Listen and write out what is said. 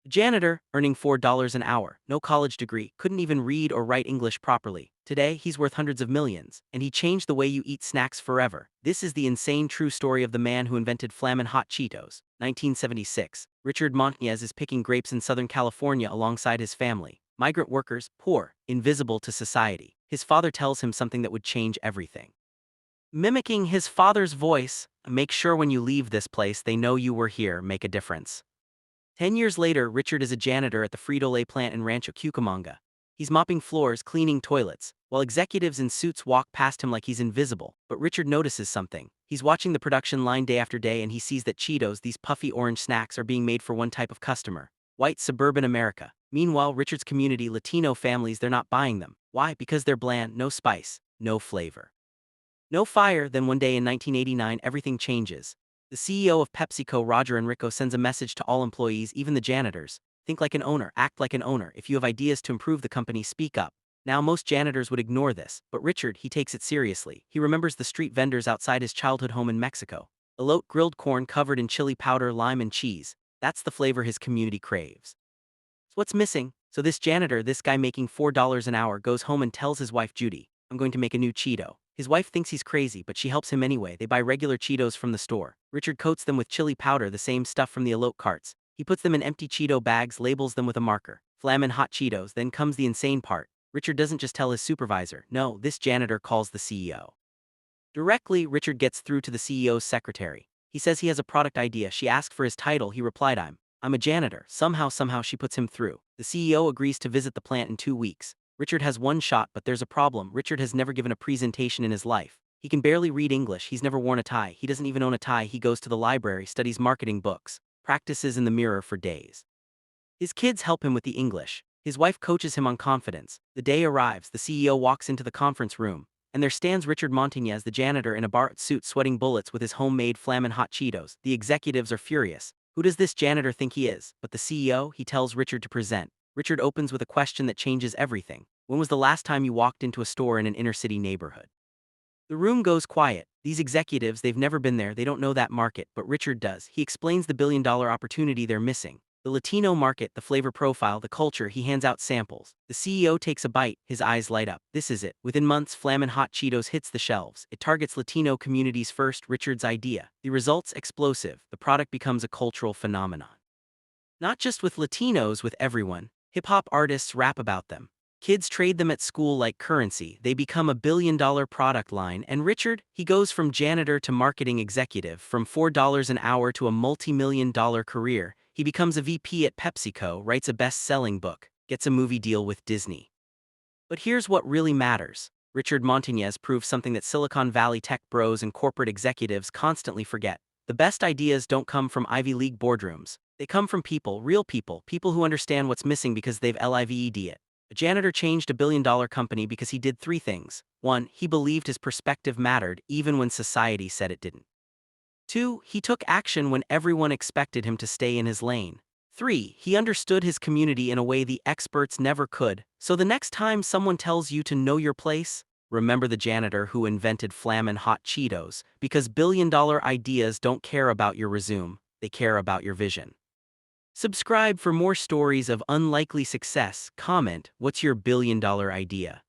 A janitor, earning $4 an hour, no college degree, couldn't even read or write English properly. Today, he's worth hundreds of millions, and he changed the way you eat snacks forever. This is the insane true story of the man who invented Flamin' Hot Cheetos. 1976. Richard Montañez is picking grapes in Southern California alongside his family. Migrant workers, poor, invisible to society. His father tells him something that would change everything. Mimicking his father's voice, make sure when you leave this place they know you were here, make a difference. 10 years later, Richard is a janitor at the Frito-Lay plant in Rancho Cucamonga. He's mopping floors, cleaning toilets, while executives in suits walk past him like he's invisible. But Richard notices something. He's watching the production line day after day and he sees that Cheetos, these puffy orange snacks, are being made for one type of customer: white suburban America. Meanwhile, Richard's community, Latino families, they're not buying them. Why? Because they're bland, no spice, no flavor, no fire. Then one day in 1989, everything changes. The CEO of PepsiCo, Roger Enrico, sends a message to all employees, even the janitors: think like an owner, act like an owner. If you have ideas to improve the company, speak up. Now, most janitors would ignore this, but Richard, he takes it seriously. He remembers the street vendors outside his childhood home in Mexico. Elote grilled corn covered in chili powder, lime, and cheese. That's the flavor his community craves. So what's missing? So this janitor, this guy making $4 an hour, goes home and tells his wife Judy, "I'm going to make a new Cheeto." His wife thinks he's crazy, but she helps him anyway. They buy regular Cheetos from the store. Richard coats them with chili powder, the same stuff from the Elote carts. He puts them in empty Cheeto bags, labels them with a marker: Flamin' Hot Cheetos. Then comes the insane part. Richard doesn't just tell his supervisor. No, this janitor calls the CEO. Directly, Richard gets through to the CEO's secretary. He says he has a product idea. She asked for his title. He replied, I'm a janitor. Somehow she puts him through. The CEO agrees to visit the plant in 2 weeks. Richard has one shot, but there's a problem. Richard has never given a presentation in his life. He can barely read English. He's never worn a tie. He doesn't even own a tie. He goes to the library, studies marketing books, practices in the mirror for days. His kids help him with the English. His wife coaches him on confidence. The day arrives. The CEO walks into the conference room, and there stands Richard Montañez, the janitor, in a bar suit, sweating bullets with his homemade Flamin' Hot Cheetos. The executives are furious. Who does this janitor think he is? But the CEO, he tells Richard to present. Richard opens with a question that changes everything. When was the last time you walked into a store in an inner-city neighborhood? The room goes quiet. These executives, they've never been there, they don't know that market, but Richard does. He explains the billion-dollar opportunity they're missing. The Latino market, the flavor profile, the culture. He hands out samples. The CEO takes a bite, his eyes light up. This is it. Within months, Flamin' Hot Cheetos hits the shelves. It targets Latino communities first. Richard's idea. The results explosive. The product becomes a cultural phenomenon. Not just with Latinos, with everyone. Hip-hop artists rap about them. Kids trade them at school like currency. They become a billion-dollar product line. And Richard, he goes from janitor to marketing executive, from $4 an hour to a multi-million-dollar career. He becomes a VP at PepsiCo, writes a best-selling book, gets a movie deal with Disney. But here's what really matters. Richard Montañez proves something that Silicon Valley tech bros and corporate executives constantly forget. The best ideas don't come from Ivy League boardrooms. They come from people, real people, people who understand what's missing because they've lived it. A janitor changed a billion-dollar company because he did 3 things. 1, he believed his perspective mattered even when society said it didn't. 2, he took action when everyone expected him to stay in his lane. 3, he understood his community in a way the experts never could. So the next time someone tells you to know your place, remember the janitor who invented Flamin' Hot Cheetos, because billion-dollar ideas don't care about your resume, they care about your vision. Subscribe for more stories of unlikely success. Comment, what's your billion-dollar idea?